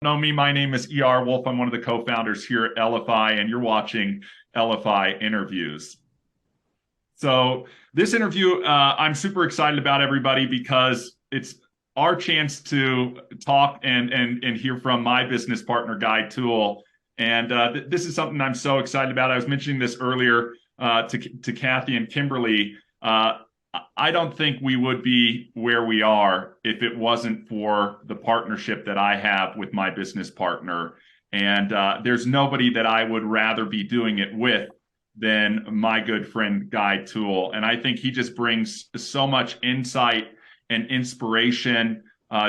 know me, my name is E.R. Wolf. I'm one of the co-founders here at Elify, and you're watching Elify Interviews. So this interview, I'm super excited about, everybody, because it's our chance to talk and hear from my business partner, Guy Tuell. And this is something I'm so excited about. I was mentioning this earlier to Kathy and Kimberly. I don't think we would be where we are if it wasn't for the partnership that I have with my business partner. And there's nobody that I would rather be doing it with than my good friend Guy Tuell. And I think he just brings so much insight and inspiration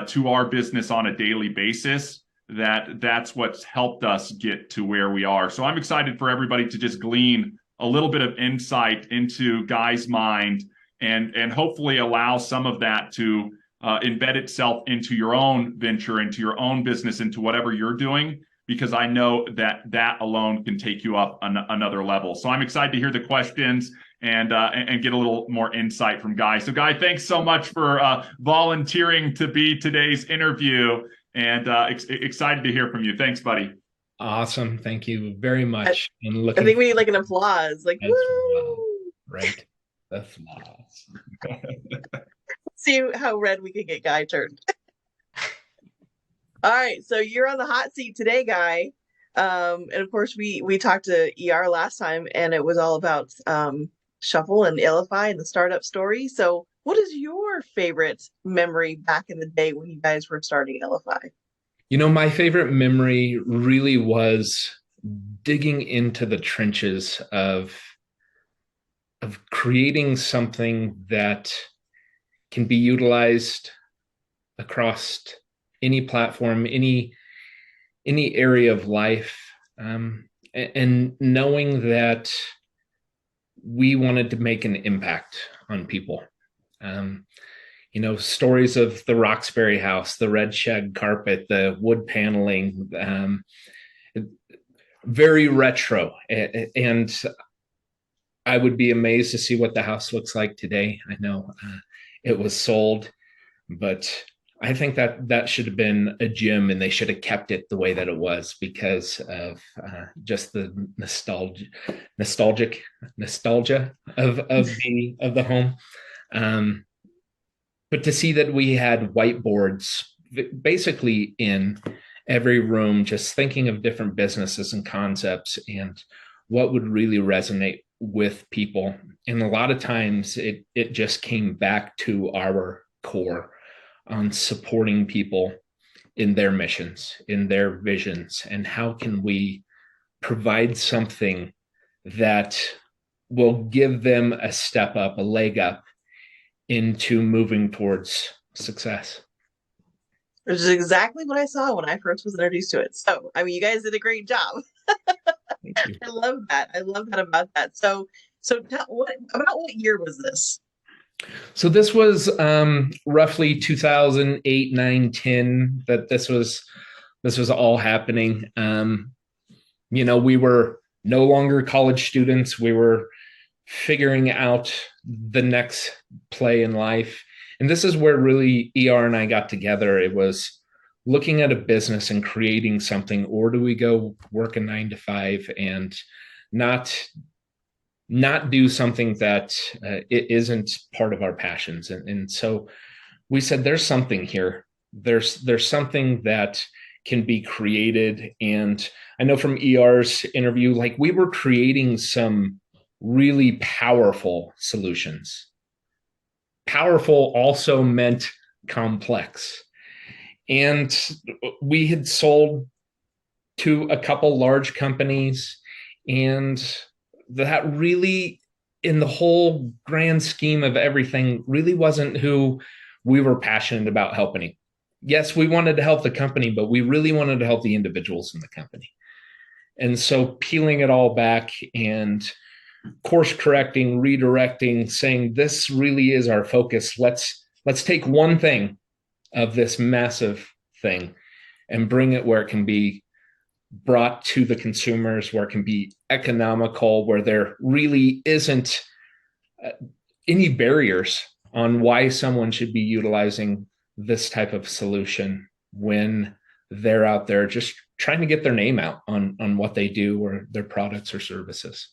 to our business on a daily basis that's what's helped us get to where we are. So I'm excited for everybody to just glean a little bit of insight into Guy's mind and hopefully allow some of that to embed itself into your own venture, into your own business, into whatever you're doing, because I know that alone can take you up another level. So I'm excited to hear the questions and get a little more insight from Guy. So Guy, thanks so much for volunteering to be today's interview, and excited to hear from you. Thanks, buddy. Awesome. Thank you very much. And I looking think we need like an applause, like as well. woo! Right. The flaws. See how red we can get Guy turned. All right, so you're on the hot seat today, Guy. And of course, we talked to ER last time, and it was all about Shuffle and Elify and the startup story. So, what is your favorite memory back in the day when you guys were starting Elify? My favorite memory really was digging into the trenches of creating something that can be utilized across any platform, any area of life, and knowing that we wanted to make an impact on people. Stories of the Roxbury house, the red shed carpet, the wood paneling, very retro. And I would be amazed to see what the house looks like today. I know it was sold, but I think that should have been a gem, and they should have kept it the way that it was because of just the nostalgia of the home. But to see that we had whiteboards basically in every room, just thinking of different businesses and concepts and what would really resonate with people. And a lot of times it just came back to our core on supporting people in their missions, in their visions, and how can we provide something that will give them a step up, a leg up into moving towards success. Which is exactly what I saw when I first was introduced to it. So, I mean, you guys did a great job. Thank you. I love that. I love that about that. So what year was this? So this was roughly 2008, 9, 10 that this was all happening. We were no longer college students. We were figuring out the next play in life. And this is where really ER and I got together. It was looking at a business and creating something, or do we go work a 9 to 5 and not do something that it isn't part of our passions. And so we said, there's something here. There's something that can be created. And I know from ER's interview, like we were creating some really powerful solutions. Powerful also meant complex. And we had sold to a couple large companies, and that really, in the whole grand scheme of everything, really wasn't who we were passionate about helping. Yes, we wanted to help the company, but we really wanted to help the individuals in the company. And so peeling it all back and course correcting, redirecting, saying this really is our focus. Let's take one thing of this massive thing and bring it where it can be brought to the consumers, where it can be economical, where there really isn't any barriers on why someone should be utilizing this type of solution when they're out there just trying to get their name out on what they do or their products or services.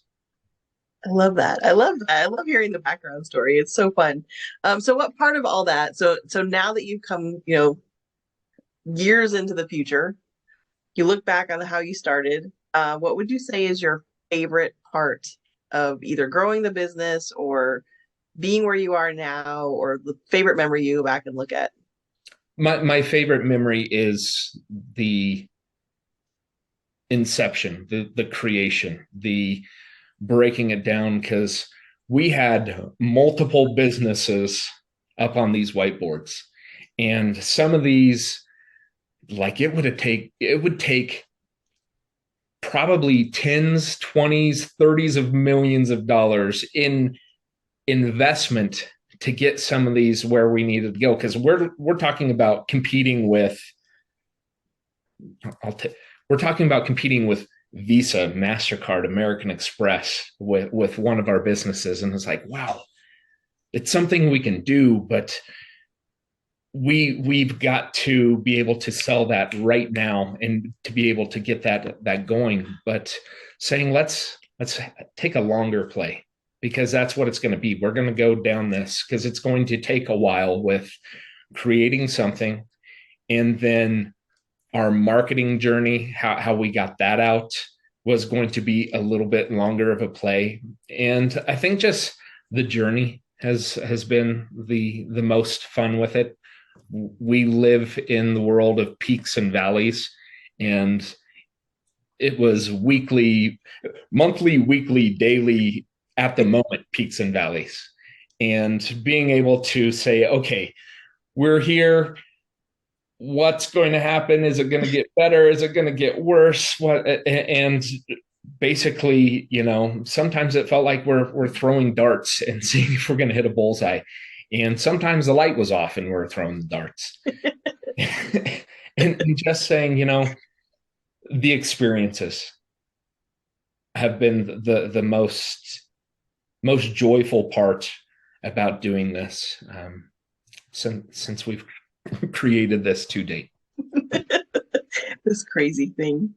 I love that. I love that. I love hearing the background story. It's so fun. So what part of all that? So now that you've come, years into the future, you look back on how you started. What would you say is your favorite part of either growing the business or being where you are now, or the favorite memory you go back and look at? My favorite memory is the inception, the creation, the breaking it down, because we had multiple businesses up on these whiteboards, and some of these, like it would take probably tens, 20s, 30s of millions of dollars in investment to get some of these where we needed to go, because we're talking about competing with we're talking about competing with Visa, MasterCard, American Express with one of our businesses. And it's like, wow, it's something we can do, but we've got to be able to sell that right now and to be able to get that going. But saying let's take a longer play, because that's what it's going to be. We're going to go down this because it's going to take a while with creating something, and then our marketing journey, how we got that out, was going to be a little bit longer of a play. And I think just the journey has been the most fun with it. We live in the world of peaks and valleys, and it was monthly, weekly, daily, at the moment, peaks and valleys. And being able to say, okay, we're here. What's going to happen? Is it going to get better? Is it going to get worse? And basically, sometimes it felt like we're throwing darts and seeing if we're going to hit a bullseye. And sometimes the light was off and we're throwing the darts. and just saying, the experiences have been the most joyful part about doing this since we've created this to date. This crazy thing.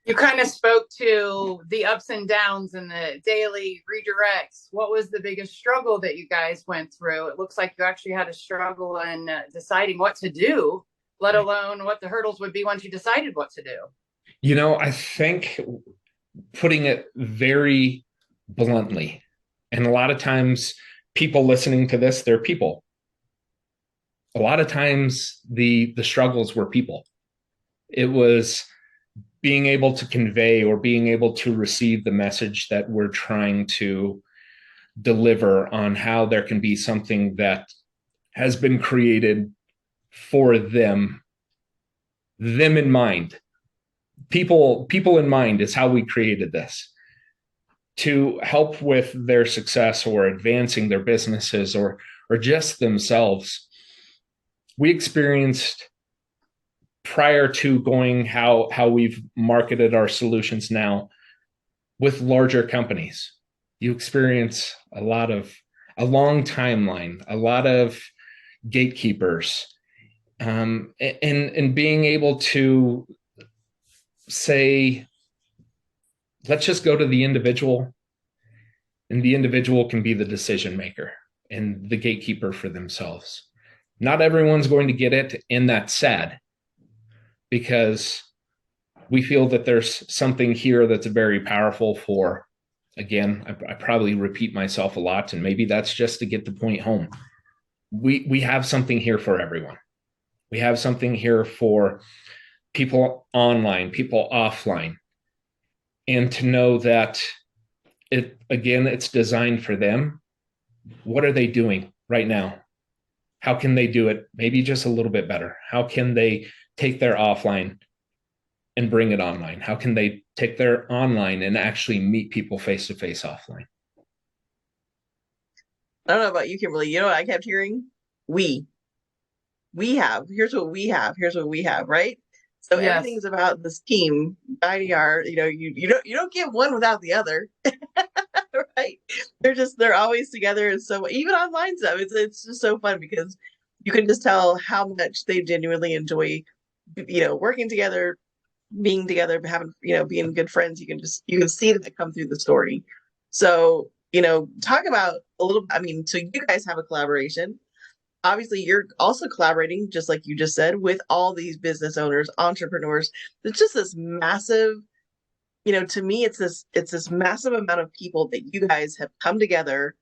You kind of spoke to the ups and downs and the daily redirects. What was the biggest struggle that you guys went through? It looks like you actually had a struggle in deciding what to do, let alone what the hurdles would be once you decided what to do. I think, putting it very bluntly, and a lot of times people listening to this, they're people. A lot of times the struggles were people. It was being able to convey or being able to receive the message that we're trying to deliver on how there can be something that has been created for them in mind. People in mind is how we created this, to help with their success or advancing their businesses or just themselves. We experienced, prior to going how we've marketed our solutions now with larger companies, you experience a long timeline, a lot of gatekeepers, and being able to say, let's just go to the individual, and the individual can be the decision maker and the gatekeeper for themselves. Not everyone's going to get it, and that's sad, because we feel that there's something here that's very powerful for, again, I probably repeat myself a lot, and maybe that's just to get the point home. We have something here for everyone. We have something here for people online, people offline, and to know that it's designed for them. What are they doing right now? How can they do it maybe just a little bit better? How can they take their offline and bring it online? How can they take their online and actually meet people face to face offline? I don't know about you, Kimberly. You know what I kept hearing? We have. Here's what we have. Here's what we have. Right. So Yes. Everything's about this team. IDR. You don't get one without the other. Right. They're always together. And so even online stuff, it's just so fun because you can just tell how much they genuinely enjoy working together, being together, having, being good friends. You can see that come through the story. So, talk about a little, so you guys have a collaboration. Obviously, you're also collaborating, just like you just said, with all these business owners, entrepreneurs. It's just this massive, to me, it's this massive amount of people that you guys have come together,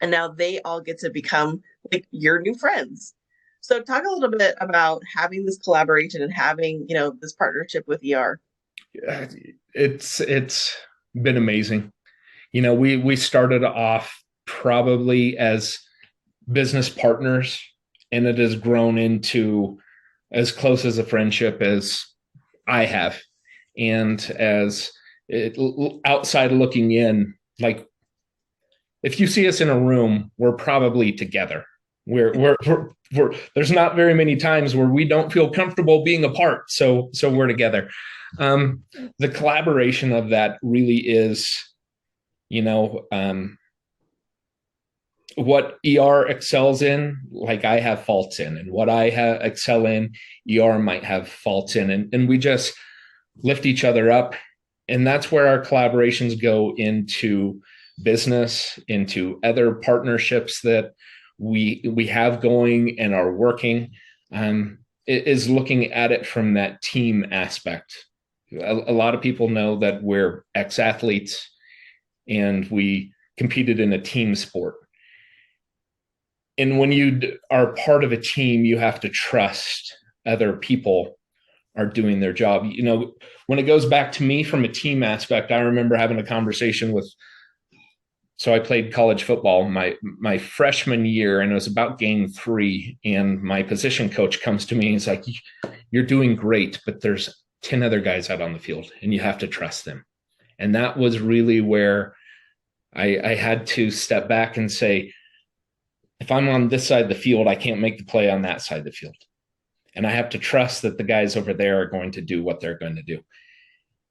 and now they all get to become like your new friends. So talk a little bit about having this collaboration and having, this partnership with ER. It's been amazing. We started off probably as business partners, and it has grown into as close as a friendship as I have. And as outside looking in, like, if you see us in a room, we're probably together. We're there's not very many times where we don't feel comfortable being apart. So we're together. The collaboration of that really is, what ER excels in, like I have faults in, and what I excel in, ER might have faults in, and we just lift each other up. And that's where our collaborations go into business, into other partnerships that we have going and are working. It is looking at it from that team aspect. A lot of people know that we're ex-athletes and we competed in a team sport. And when you are part of a team, you have to trust other people are doing their job. When it goes back to me from a team aspect, I remember having a conversation with, so I played college football my freshman year, and it was about game 3. And my position coach comes to me and he's like, "You're doing great, but there's 10 other guys out on the field and you have to trust them." And that was really where I had to step back and say, if I'm on this side of the field, I can't make the play on that side of the field. And I have to trust that the guys over there are going to do what they're going to do.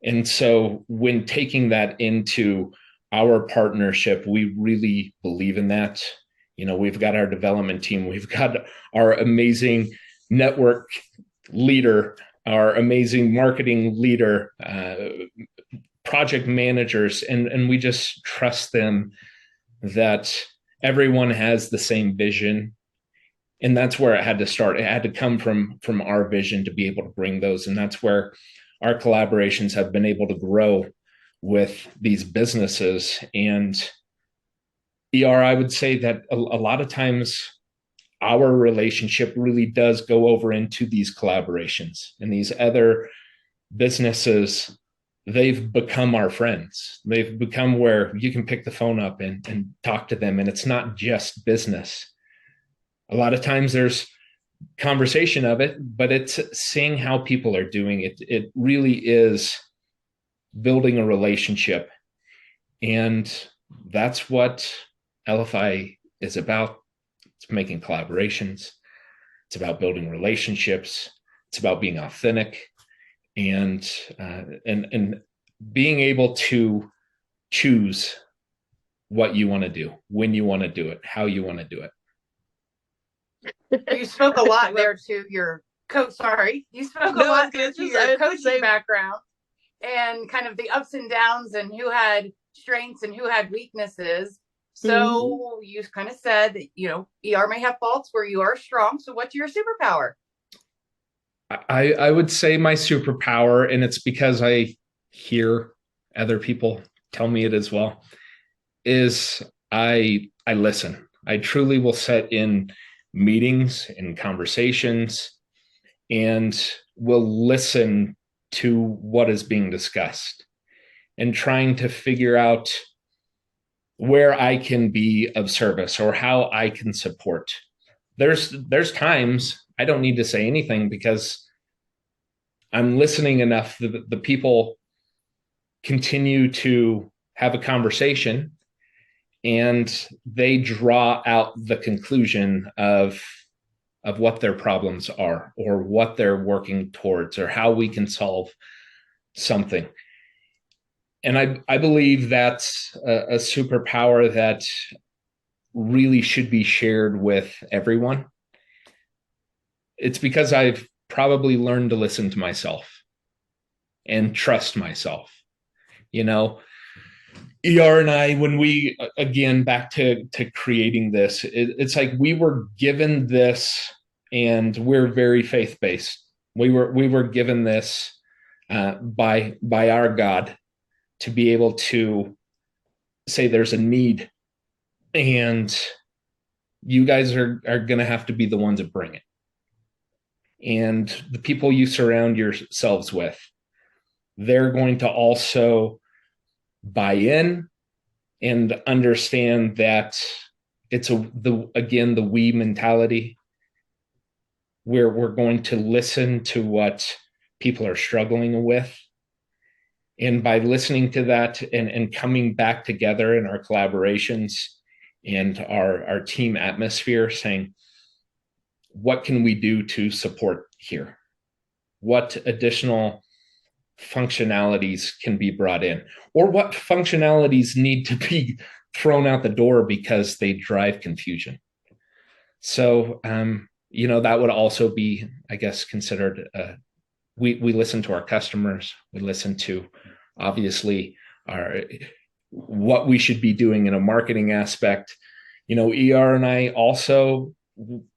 And so when taking that into our partnership, we really believe in that. We've got our development team. We've got our amazing network leader, our amazing marketing leader, project managers, and we just trust them that everyone has the same vision. And that's where it had to start. It had to come from our vision to be able to bring those. And that's where our collaborations have been able to grow with these businesses. And I would say that a lot of times our relationship really does go over into these collaborations, and these other businesses, they've become our friends. They've become where you can pick the phone up and talk to them. And it's not just business. A lot of times there's conversation of it, but it's seeing how people are doing it. It really is building a relationship. And that's what Elify is about. It's making collaborations. It's about building relationships. It's about being authentic and being able to choose what you want to do, when you want to do it, how you want to do it. You spoke a lot there to your coach. Sorry, you spoke a lot there to your coaching background and kind of the ups and downs and who had strengths and who had weaknesses. So you kind of said that, ER may have faults where you are strong. So what's your superpower? I would say my superpower, and it's because I hear other people tell me it as well, is I listen. I truly will sit in meetings and conversations and will listen to what is being discussed and trying to figure out where I can be of service or how I can support. There's times I don't need to say anything because I'm listening enough that the people continue to have a conversation and they draw out the conclusion of what their problems are or what they're working towards or how we can solve something. And I believe that's a superpower that really should be shared with everyone. It's because I've probably learned to listen to myself and trust myself. You know, ER and I, when we, again, back to creating this, it's like we were given this, and we're very faith-based. We were given this by our God to be able to say there's a need, and you guys are going to have to be the ones that bring it. And the people you surround yourselves with, they're going to also buy in and understand that it's the we mentality, where we're going to listen to what people are struggling with. And by listening to that and coming back together in our collaborations and our team atmosphere, saying, what can we do to support here? What additional functionalities can be brought in? Or what functionalities need to be thrown out the door because they drive confusion? So, that would also be, I guess, considered, we listen to our customers. We listen to, obviously, what we should be doing in a marketing aspect. ER and I also,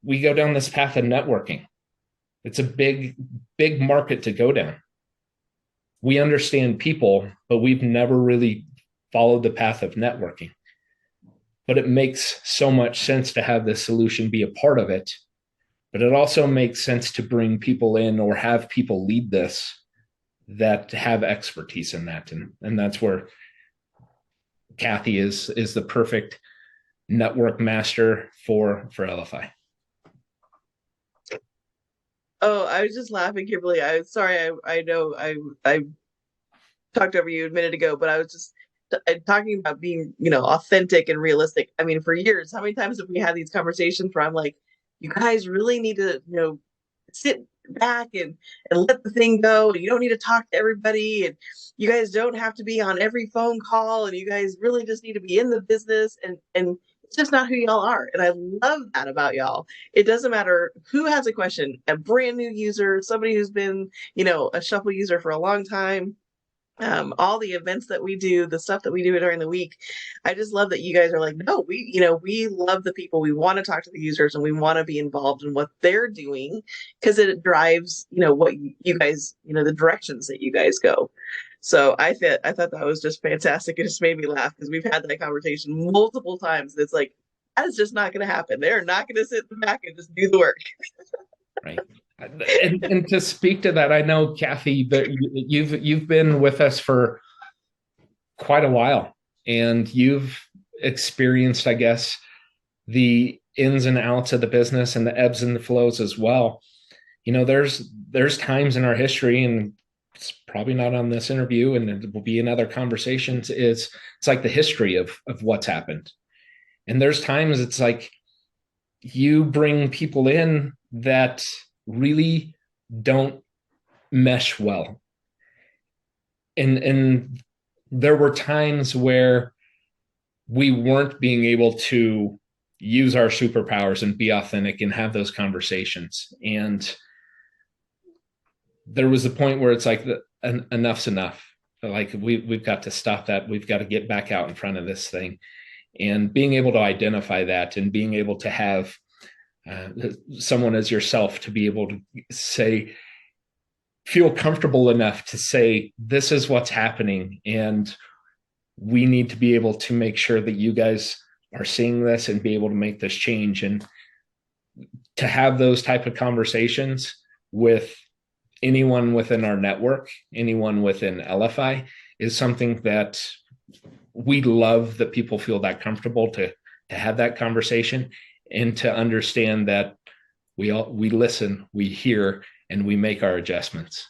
we go down this path of networking. It's a big market to go down. We understand people, but we've never really followed the path of networking. But it makes so much sense to have this solution be a part of it. But it also makes sense to bring people in or have people lead this that have expertise in that. And that's where Kathy is the perfect network master for Elify. Oh, I was just laughing, Kimberly. I'm sorry. I know I talked over you a minute ago, but I was just talking about being, authentic and realistic. I mean, for years, how many times have we had these conversations where I'm like, you guys really need to, sit back and let the thing go. And you don't need to talk to everybody. And you guys don't have to be on every phone call. And you guys really just need to be in the business. And it's just not who y'all are. And I love that about y'all. It doesn't matter who has a question, a brand new user, somebody who's been, a Shuffle user for a long time. All the events that we do, the stuff that we do during the week. I just love that you guys are like, no, we love the people. We want to talk to the users and we want to be involved in what they're doing because it drives, what you guys, the directions that you guys go. So I thought that was just fantastic. It just made me laugh because we've had that conversation multiple times. It's like, that is just not going to happen. They're not going to sit in the back and just do the work. Right. And to speak to that, I know, Kathy, that you've been with us for quite a while, and you've experienced, I guess, the ins and outs of the business and the ebbs and the flows as well. There's times in our history, and it's probably not on this interview, and it will be in other conversations. It's like the history of what's happened, and there's times it's like you bring people in that really don't mesh well. And there were times where we weren't being able to use our superpowers and be authentic and have those conversations. And there was a point where it's like, enough's enough. Like we've got to stop that. We've got to get back out in front of this thing. And being able to identify that and being able to have someone as yourself to be able to feel comfortable enough to say, this is what's happening. And we need to be able to make sure that you guys are seeing this and be able to make this change. And to have those type of conversations with anyone within our network, anyone within Elify, is something that we love, that people feel that comfortable to have that conversation and to understand that we listen, we hear, and we make our adjustments.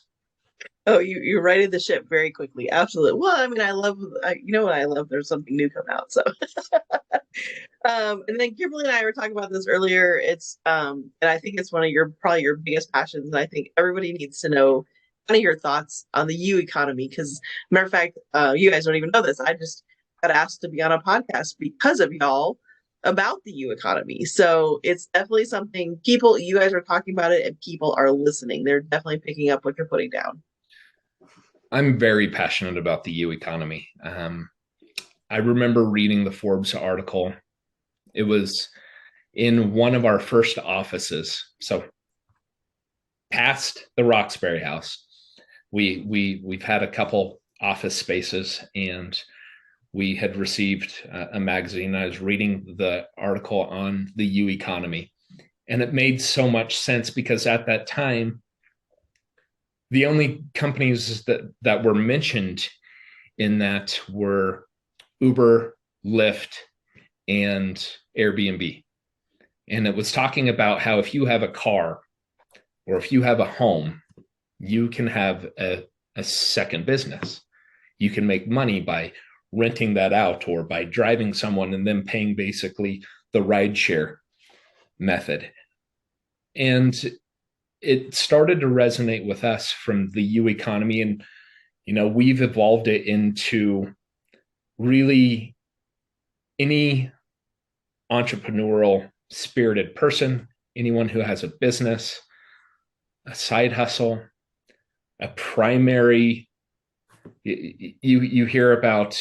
Oh, you righted the ship very quickly. Absolutely. Well, I mean, I love, what I love? There's something new come out. So, and then Kimberly and I were talking about this earlier. It's, and I think it's probably your biggest passions. And I think everybody needs to know kind of your thoughts on the UEconomy. Because, matter of fact, you guys don't even know this. I just got asked to be on a podcast because of y'all. about the U economy. So it's definitely something you guys are talking about it and people are listening. They're definitely picking up what you're putting down. I'm very passionate about the U economy. I remember reading the Forbes article. It was in one of our first offices. So past the Roxbury House, we've had a couple office spaces, and we had received a magazine. I was reading the article on the U economy, and it made so much sense because at that time, the only companies that were mentioned in that were Uber, Lyft, and Airbnb. And it was talking about how if you have a car or if you have a home, you can have a second business. You can make money by renting that out or by driving someone and then paying basically the rideshare method. And it started to resonate with us from the U economy. And, we've evolved it into really any entrepreneurial spirited person, anyone who has a business, a side hustle, a primary, you hear about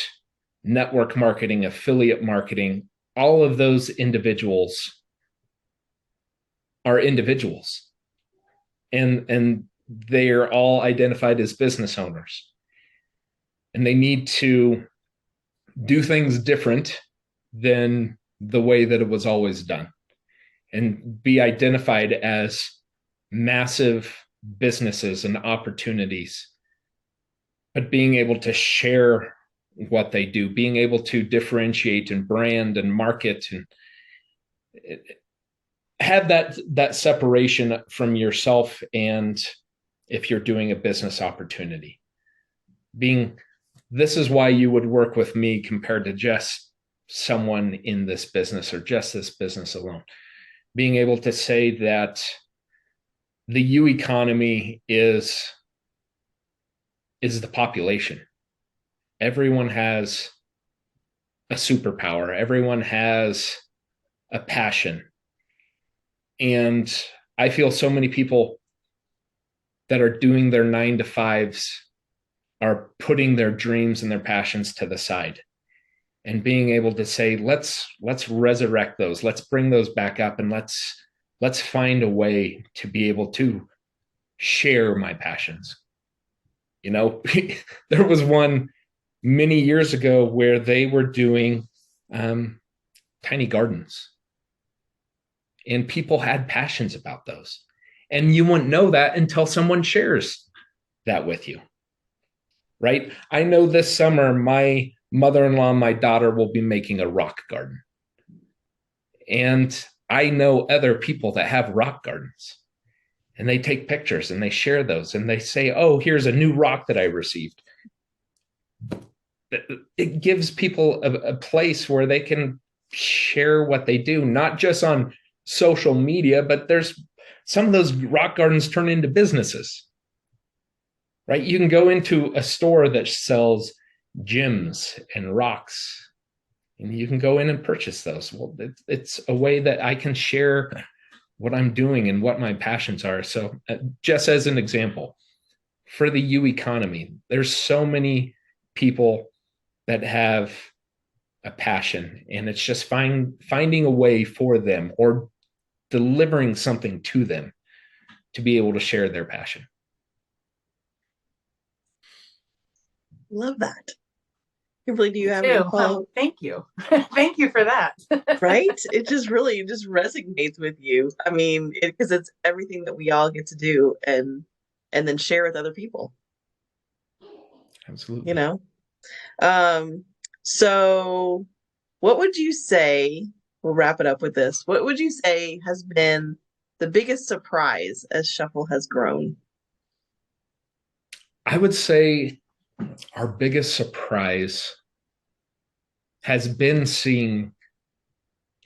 network marketing, affiliate marketing, all of those individuals are individuals. And they are all identified as business owners. And they need to do things different than the way that it was always done and be identified as massive businesses and opportunities, but being able to share what they do, being able to differentiate and brand and market and have that separation from yourself. And if you're doing a business opportunity, this is why you would work with me compared to just someone in this business or just this business alone. Being able to say that the U economy is the population. Everyone has a superpower. Everyone has a passion. And I feel so many people that are doing their 9-to-5s are putting their dreams and their passions to the side and being able to say, let's resurrect those. Let's bring those back up, and let's find a way to be able to share my passions. There was one many years ago where they were doing tiny gardens, and people had passions about those. And you wouldn't know that until someone shares that with you, right? I know this summer, my mother-in-law and my daughter will be making a rock garden. And I know other people that have rock gardens, and they take pictures and they share those and they say, oh, here's a new rock that I received. It gives people a place where they can share what they do, not just on social media, but there's some of those rock gardens turn into businesses, right? You can go into a store that sells gems and rocks, and you can go in and purchase those. Well, it's a way that I can share what I'm doing and what my passions are. So just as an example, for the U economy, there's so many people that have a passion, and it's just finding a way for them or delivering something to them to be able to share their passion. Love that. Kimberly, do you have any follow? Thank you. Thank you for that. Right? It just resonates with you. I mean, because it's everything that we all get to do and then share with other people. Absolutely. So what would you say, we'll wrap it up with this, what would you say has been the biggest surprise as Shuffle has grown? I would say our biggest surprise has been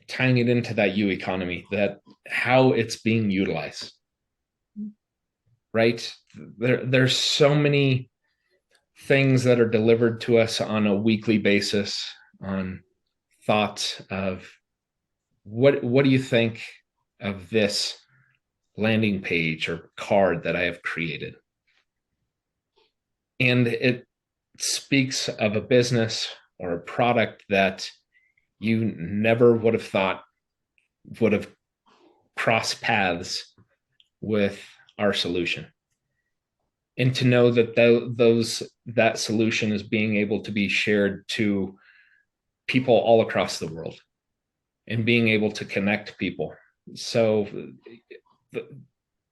tying it into that U economy, that how it's being utilized, right? There's so many things that are delivered to us on a weekly basis on thoughts of what do you think of this landing page or card that I have created? And it speaks of a business or a product that you never would have thought would have crossed paths with our solution. And to know that that solution is being able to be shared to people all across the world and being able to connect people. So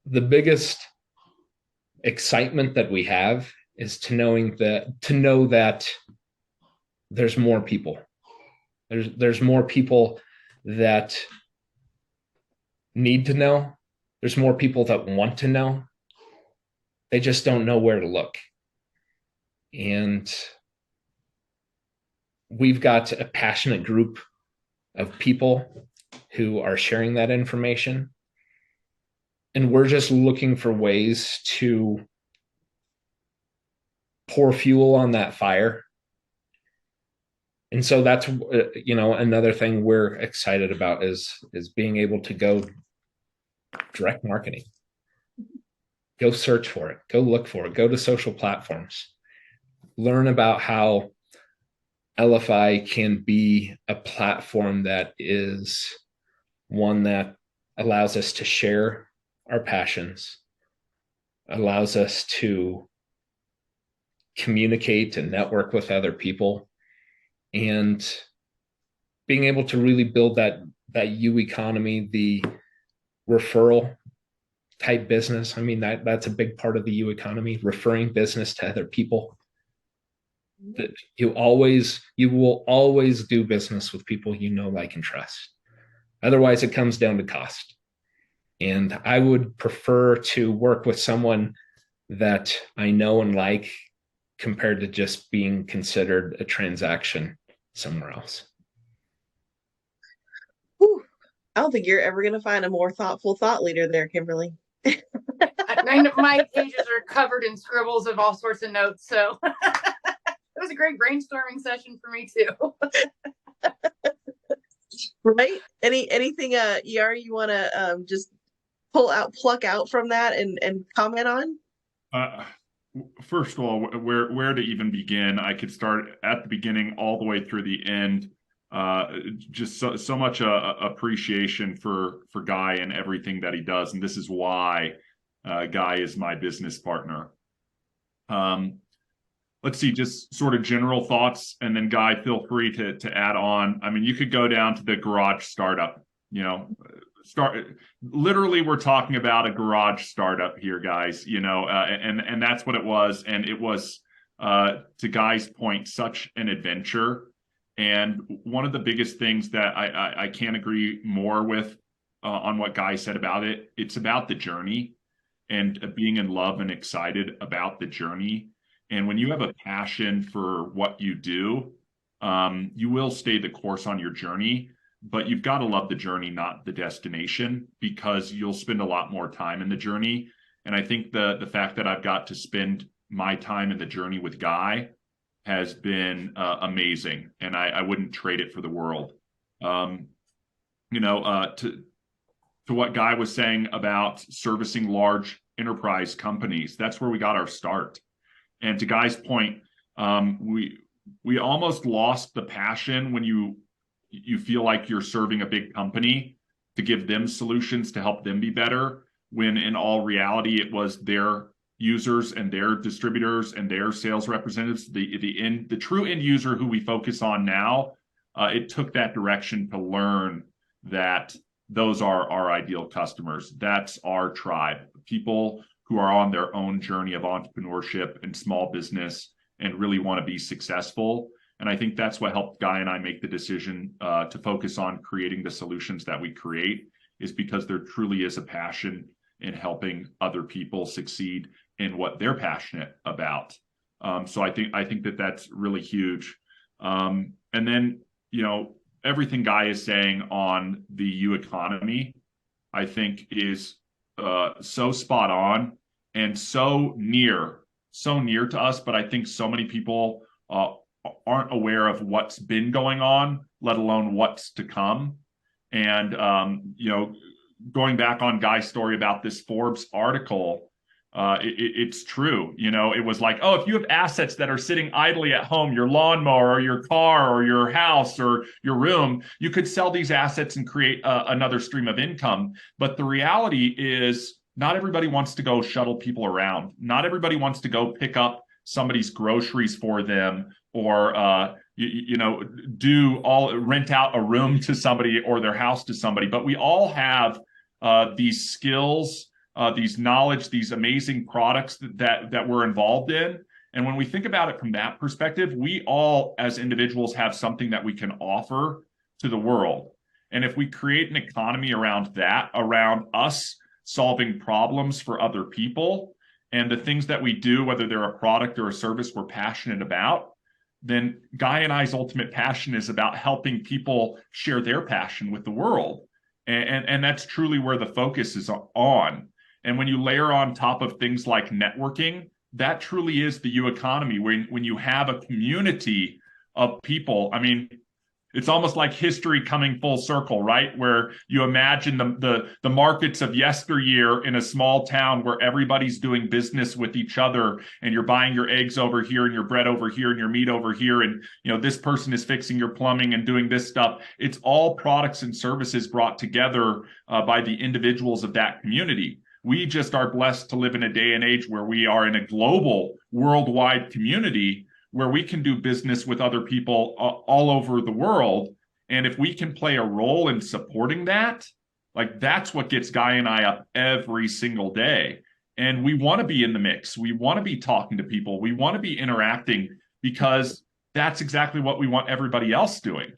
the biggest excitement that we have is to know that there's more people. There's more people that need to know. There's more people that want to know. They just don't know where to look. And we've got a passionate group of people who are sharing that information. And we're just looking for ways to pour fuel on that fire. And so that's, another thing we're excited about is being able to go direct marketing. Go search for it. Go look for it. Go to social platforms. Learn about how Elify can be a platform that is one that allows us to share our passions, allows us to communicate and network with other people, and being able to really build that UEconomy, the referral type business. I mean, that's a big part of the UEconomy, referring business to other people. That you will always do business with people you know, like, and trust. Otherwise, it comes down to cost. And I would prefer to work with someone that I know and like compared to just being considered a transaction somewhere else. Whew. I don't think you're ever going to find a more thoughtful thought leader there, Kimberly. My pages are covered in scribbles of all sorts of notes, so it was a great brainstorming session for me too. Right? Anything ER you want to just pluck out from that and comment on? First of all, where to even begin? I could start at the beginning all the way through the end. Just so much appreciation for Guy and everything that he does, and this is why Guy is my business partner. Let's see, just sort of general thoughts, and then Guy, feel free to add on. I mean, you could go down to the garage startup. Literally, we're talking about a garage startup here, guys. And that's what it was, and it was, to Guy's point, such an adventure. And one of the biggest things that I can't agree more with on what Guy said about it, it's about the journey and being in love and excited about the journey. And when you have a passion for what you do, you will stay the course on your journey, but you've got to love the journey, not the destination, because you'll spend a lot more time in the journey. And I think the fact that I've got to spend my time in the journey with Guy has been amazing, and I wouldn't trade it for the world. To what Guy was saying about servicing large enterprise companies, that's where we got our start. And to Guy's point, we almost lost the passion when you feel like you're serving a big company to give them solutions to help them be better, when in all reality it was their users and their distributors and their sales representatives, the true end user who we focus on now. It took that direction to learn that those are our ideal customers. That's our tribe, people who are on their own journey of entrepreneurship and small business and really want to be successful. And I think that's what helped Guy and I make the decision to focus on creating the solutions that we create, is because there truly is a passion in helping other people succeed in what they're passionate about. So I think that that's really huge. And then, everything Guy is saying on the UEconomy, I think is so spot on and so near to us. But I think so many people aren't aware of what's been going on, let alone what's to come. And, going back on Guy's story about this Forbes article, it's true. It was like, oh, if you have assets that are sitting idly at home, your lawnmower or your car or your house or your room, you could sell these assets and create another stream of income. But the reality is, not everybody wants to go shuttle people around. Not everybody wants to go pick up somebody's groceries for them, or rent out a room to somebody or their house to somebody. But we all have these skills, these knowledge, these amazing products that we're involved in. And when we think about it from that perspective, we all as individuals have something that we can offer to the world. And if we create an economy around that, around us solving problems for other people, and the things that we do, whether they're a product or a service we're passionate about, then Guy and I's ultimate passion is about helping people share their passion with the world. And that's truly where the focus is on. And when you layer on top of things like networking, that truly is the UEconomy. When you have a community of people, I mean, it's almost like history coming full circle, right? Where you imagine the markets of yesteryear in a small town where everybody's doing business with each other, and you're buying your eggs over here and your bread over here and your meat over here, and this person is fixing your plumbing and doing this stuff. It's all products and services brought together by the individuals of that community. We just are blessed to live in a day and age where we are in a global, worldwide community where we can do business with other people all over the world. And if we can play a role in supporting that, like, that's what gets Guy and I up every single day. And we want to be in the mix. We want to be talking to people. We want to be interacting, because that's exactly what we want everybody else doing.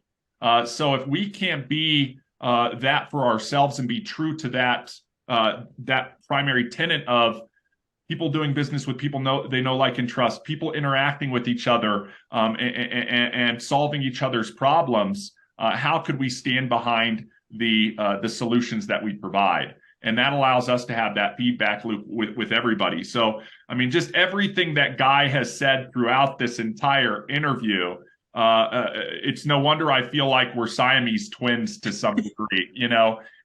So if we can't be that for ourselves and be true to that primary tenet of people doing business with people they know, like, and trust, people interacting with each other, and solving each other's problems, how could we stand behind the solutions that we provide? And that allows us to have that feedback loop with everybody. So, I mean, just everything that Guy has said throughout this entire interview, it's no wonder I feel like we're Siamese twins to some degree,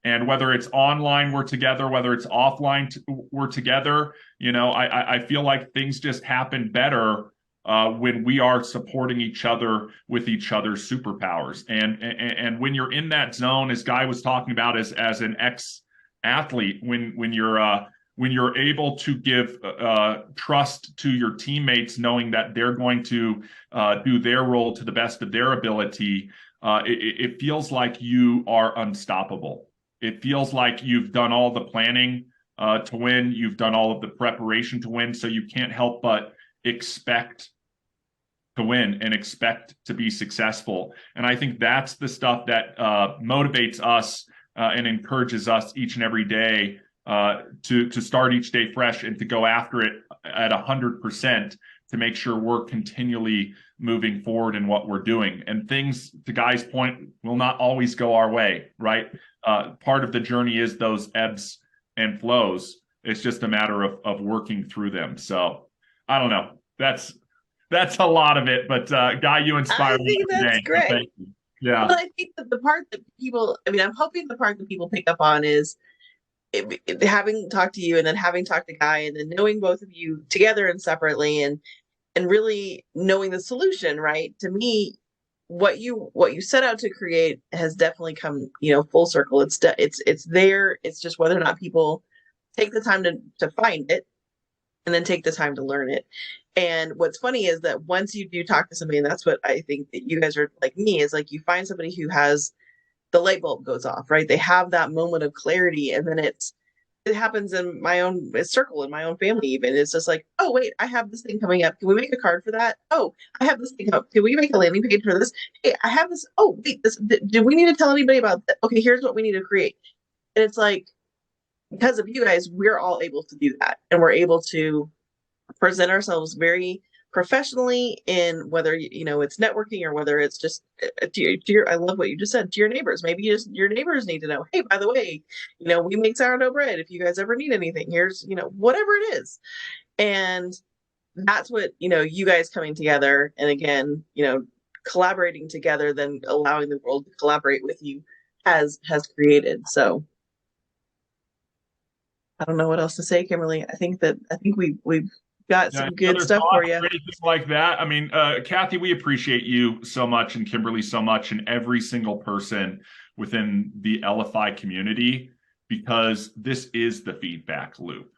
and whether it's online, we're together, whether it's offline, we're together. I feel like things just happen better when we are supporting each other with each other's superpowers. And when you're in that zone, as Guy was talking about, as an ex-athlete, when you're able to give trust to your teammates, knowing that they're going to do their role to the best of their ability, it feels like you are unstoppable. It feels like you've done all the planning to win. You've done all of the preparation to win. So you can't help but expect to win and expect to be successful. And I think that's the stuff that motivates us and encourages us each and every day to start each day fresh and to go after it at 100%, to make sure we're continually moving forward in what we're doing. And things, to Guy's point, will not always go our way, right? Part of the journey is those ebbs and flows. It's just a matter of working through them. So I don't know. That's a lot of it, but Guy, you inspired me today. That's great. So thank you. Yeah. Well, I think that the part that people, I'm hoping the part that people pick up on is having talked to you, and then having talked to Guy, and then knowing both of you together and separately, and really knowing the solution, right? To me, what you set out to create has definitely come, full circle. It's there. It's just whether or not people take the time to find it, and then take the time to learn it. And what's funny is that once you do talk to somebody, and that's what I think that you guys are like me, is like, you find somebody who has the light bulb goes off, right? They have that moment of clarity, and then it happens in my own circle, in my own family even. It's just like, oh wait, I have this thing coming up. Can we make a card for that? Oh, I have this thing up. Can we make a landing page for this? Hey, I have this. Oh wait, do we need to tell anybody about that? Okay, here's what we need to create. And it's like, because of you guys, we're all able to do that, and we're able to present ourselves very professionally, in whether it's networking, or whether it's just to your, I love what you just said, to your neighbors. Maybe just your neighbors need to know, hey, by the way, we make sourdough bread. If you guys ever need anything, here's whatever it is. And that's what you guys coming together, and again, collaborating together, then allowing the world to collaborate with you, has created. So I don't know what else to say, Kimberly. I think we've got Yeah, some any good other stuff for thoughts you. or anything like that? I mean, Kathy, we appreciate you so much and Kimberly so much and every single person within the Elify community because this is the feedback loop.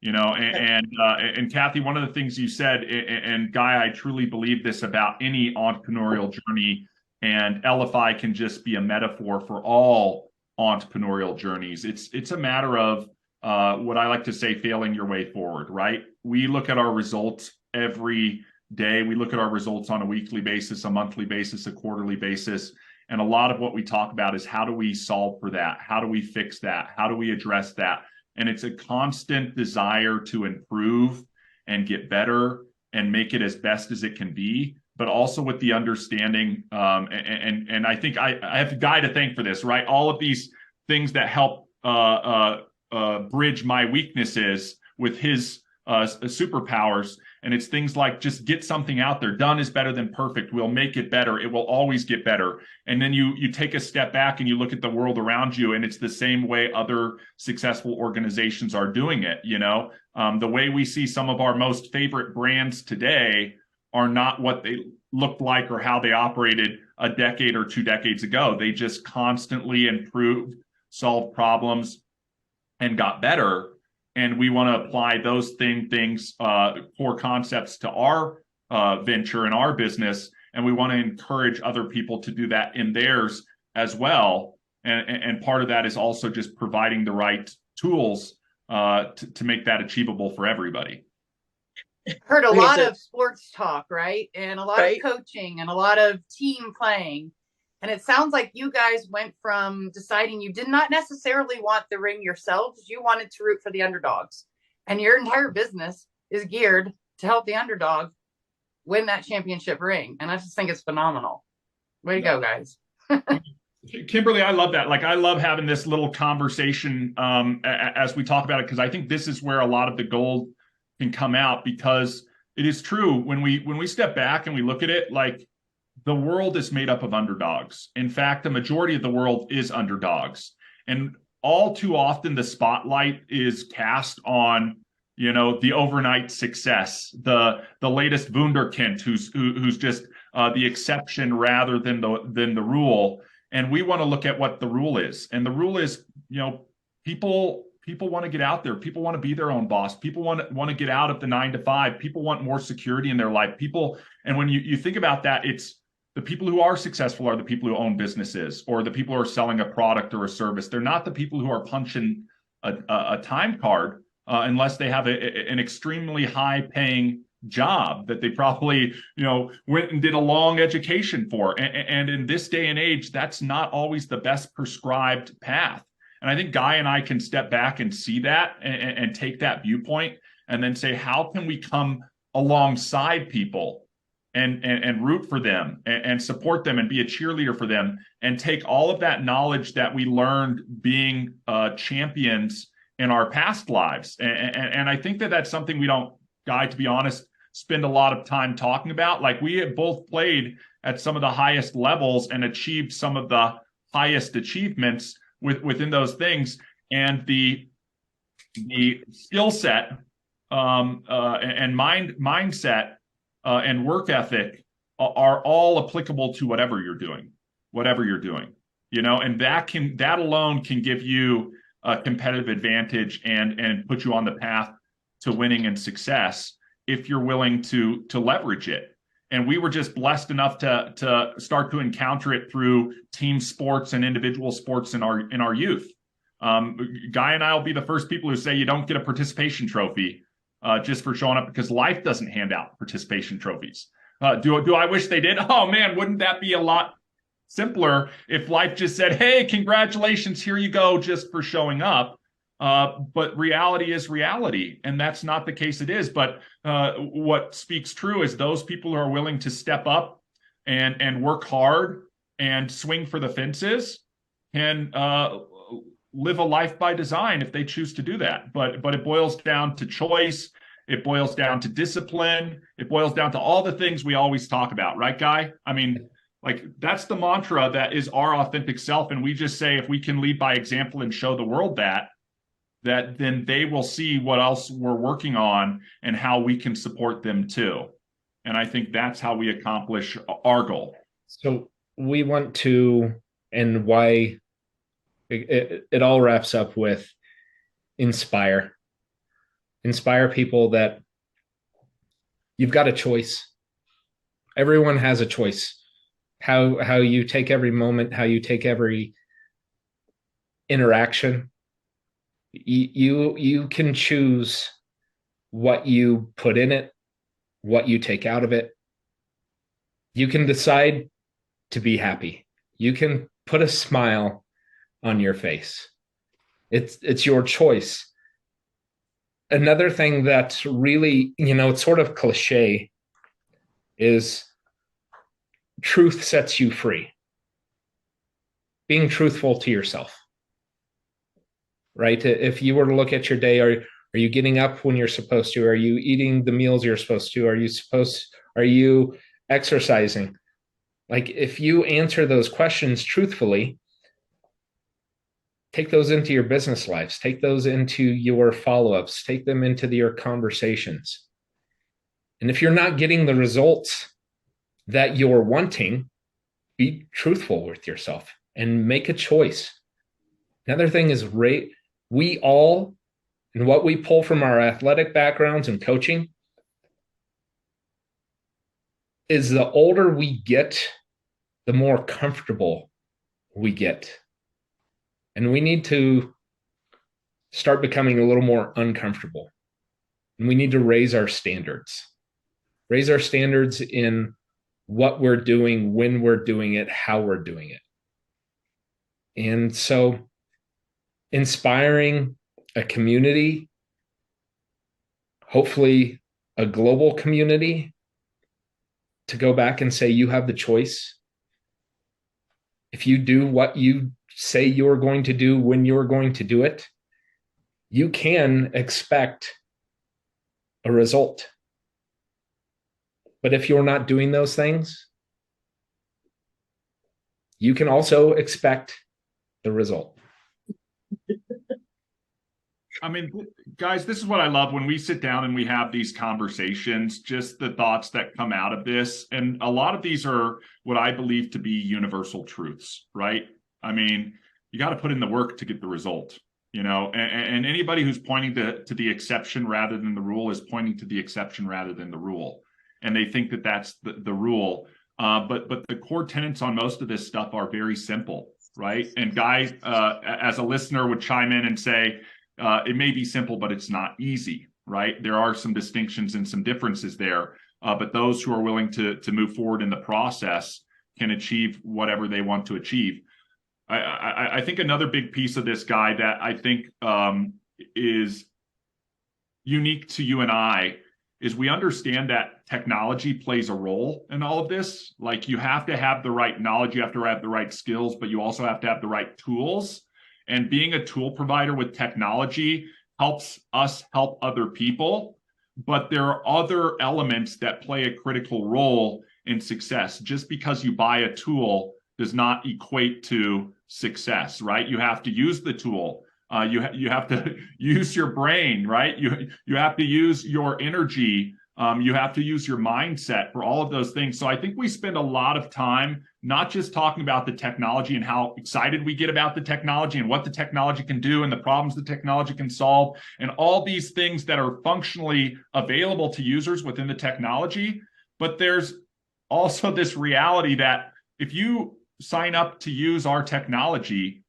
You know, and Kathy, one of the things you said, and Guy, I truly believe this about any entrepreneurial journey, and Elify can just be a metaphor for all entrepreneurial journeys. It's a matter of what I like to say, failing your way forward, right? We look at our results every day. We look at our results on a weekly basis, a monthly basis, a quarterly basis. And a lot of what we talk about is how do we solve for that? How do we fix that? How do we address that? And it's a constant desire to improve and get better and make it as best as it can be, but also with the understanding. And I think I have a Guy to thank for this, right? All of these things that help bridge my weaknesses with his superpowers. And it's things like just get something out there. Done is better than perfect. We'll make it better. It will always get better. And then you take a step back and you look at the world around you, and it's the same way other successful organizations are doing it. You know, the way we see some of our most favorite brands today are not what they looked like or how they operated a decade or 2 decades ago. They just constantly improved, solved problems, and got better. And we want to apply those core concepts to our venture and our business. And we want to encourage other people to do that in theirs as well. And part of that is also just providing the right tools to make that achievable for everybody. Heard a lot of sports talk, right? And a lot Right. of coaching and a lot of team playing. And it sounds like you guys went from deciding you did not necessarily want the ring yourselves. You wanted to root for the underdogs. And your entire business is geared to help the underdog win that championship ring. And I just think it's phenomenal. Way to go, guys. Kimberly, I love that. Like, I love having this little conversation as we talk about it, because I think this is where a lot of the gold can come out, because it is true when we step back and we look at it, like, the world is made up of underdogs. In fact, the majority of the world is underdogs. And all too often the spotlight is cast on, you know, the overnight success, the latest wunderkind who's just the exception rather than the rule. And we want to look at what the rule is. And the rule is, you know, people want to get out there. People want to be their own boss. People want to get out of the 9 to 5. People want more security in their life. And when you think about that, it's the people who are successful are the people who own businesses, or the people who are selling a product or a service. They're not the people who are punching a time card unless they have an extremely high-paying job that they probably, you know, went and did a long education for. And in this day and age, that's not always the best prescribed path. And I think Guy and I can step back and see that and take that viewpoint and then say, how can we come alongside people and root for them and support them and be a cheerleader for them and take all of that knowledge that we learned being champions in our past lives. And I think that that's something we don't, Guy, to be honest, spend a lot of time talking about. Like, we have both played at some of the highest levels and achieved some of the highest achievements within those things. And the skill set and mindset and work ethic are all applicable to whatever you're doing, you know, and that alone can give you a competitive advantage and put you on the path to winning and success if you're willing to leverage it. And we were just blessed enough to start to encounter it through team sports and individual sports in our youth. Guy and I will be the first people who say you don't get a participation trophy just for showing up, because life doesn't hand out participation trophies. Do I wish they did? Oh man, wouldn't that be a lot simpler if life just said, hey, congratulations, here you go, just for showing up. But reality is reality, and that's not the case it is. But what speaks true is those people who are willing to step up and work hard and swing for the fences can live a life by design if they choose to do that. But it boils down to choice. It boils down to discipline. It boils down to all the things we always talk about, right, Guy? I mean, Like that's the mantra that is our authentic self. And we just say, if we can lead by example and show the world that then they will see what else we're working on and how we can support them too. And I think that's how we accomplish our goal. So we want to, and why it all wraps up with inspire people that you've got a choice. Everyone has a choice. How you take every moment, how you take every interaction. You can choose what you put in it, what you take out of it. You can decide to be happy. You can put a smile on your face. It's your choice. Another thing that's really, it's sort of cliche is truth sets you free. Being truthful to yourself. Right? If you were to look at your day, are you getting up when you're supposed to? Are you eating the meals you're supposed to? Are you exercising? Like if you answer those questions truthfully, take those into your business lives, take those into your follow-ups, take them into your conversations. And if you're not getting the results that you're wanting, be truthful with yourself and make a choice. Another thing is we all, and what we pull from our athletic backgrounds and coaching, is the older we get, the more comfortable we get. And we need to start becoming a little more uncomfortable. And we need to raise our standards. Raise our standards in what we're doing, when we're doing it, how we're doing it. And so inspiring a community, hopefully a global community, to go back and say you have the choice. If you do what you say you're going to do when you're going to do it, you can expect a result. But if you're not doing those things, you can also expect the result. I mean, guys, this is what I love when we sit down and we have these conversations, just the thoughts that come out of this. And a lot of these are what I believe to be universal truths, right? I mean, you got to put in the work to get the result, and anybody who's pointing to the exception rather than the rule is pointing to the exception rather than the rule. And they think that that's the rule. But the core tenets on most of this stuff are very simple, right? And Guy, as a listener, would chime in and say, it may be simple, but it's not easy, right? There are some distinctions and some differences there, but those who are willing to move forward in the process can achieve whatever they want to achieve. I think another big piece of this, Guy, that I think is unique to you and I is we understand that technology plays a role in all of this. Like you have to have the right knowledge, you have to have the right skills, but you also have to have the right tools. And being a tool provider with technology helps us help other people. But there are other elements that play a critical role in success. Just because you buy a tool does not equate to success, right? You have to use the tool. You have to use your brain, right? You have to use your energy. You have to use your mindset for all of those things. So I think we spend a lot of time not just talking about the technology and how excited we get about the technology and what the technology can do and the problems the technology can solve and all these things that are functionally available to users within the technology. But there's also this reality that if you sign up to use our technology,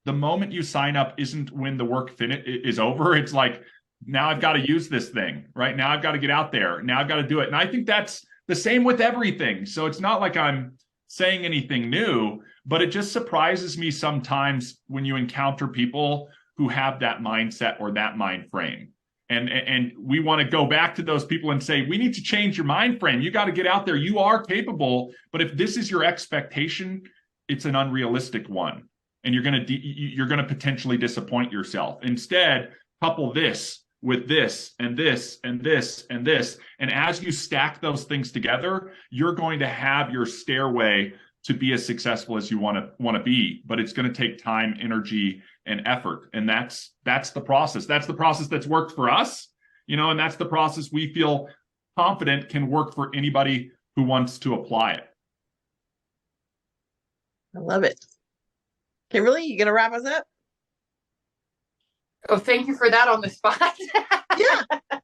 the moment you sign up isn't when the work is over. It's like, now I've got to use this thing, right? Now I've got to get out there. Now I've got to do it. And I think that's the same with everything. So it's not like I'm saying anything new, but it just surprises me sometimes when you encounter people who have that mindset or that mind frame. And we want to go back to those people and say, we need to change your mind frame. You got to get out there. You are capable. But if this is your expectation, it's an unrealistic one. And you're going to potentially disappoint yourself. Instead, couple this with this and this and this and this. And as you stack those things together, you're going to have your stairway to be as successful as you want to be. But it's going to take time, energy, and effort. And that's the process. That's the process that's worked for us, and that's the process we feel confident can work for anybody who wants to apply it. I love it. Kimberly, you gonna wrap us up? Oh, thank you for that on the spot. Yeah,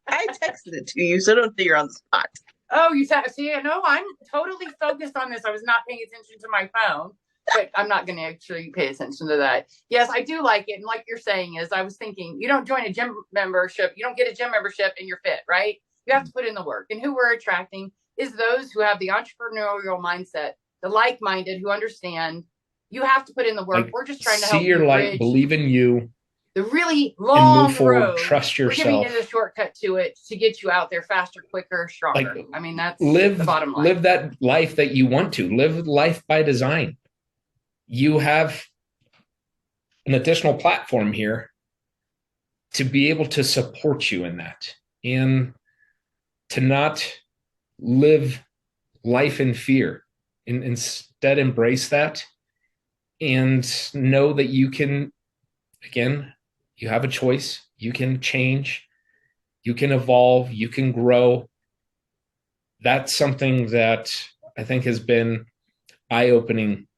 I texted it to you, so don't think you're on the spot. Oh, see, I'm totally focused on this. I was not paying attention to my phone, but I'm not going to actually pay attention to that. Yes, I do like it. And like you're saying is, I was thinking, you don't join a gym membership. You don't get a gym membership and you're fit, right? You have to put in the work. And who we're attracting is those who have the entrepreneurial mindset, the like-minded who understand you have to put in the work. We're just trying to help see your light, believe in you, the really long move forward, road. trust yourself. We're giving you the shortcut to it to get you out there faster, quicker, stronger. I mean, that's the bottom line. Live that life that you want to. Live life by design. You have an additional platform here to be able to support you in that and to not live life in fear and instead embrace that and know that you can, again, you have a choice. You can change, you can evolve, you can grow. That's something that I think has been eye-opening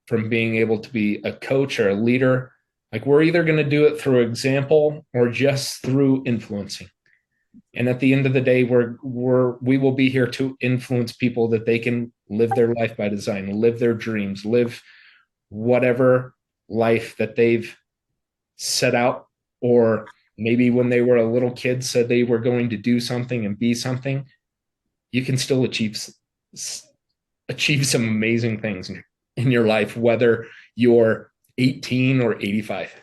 from being able to be a coach or a leader. Like, we're either going to do it through example or just through influencing. And at the end of the day, we will be here to influence people that they can live their life by design, live their dreams, live whatever life that they've set out, or maybe when they were a little kid said they were going to do something and be something. You can still achieve some amazing things in your life, whether you're 18 or 85.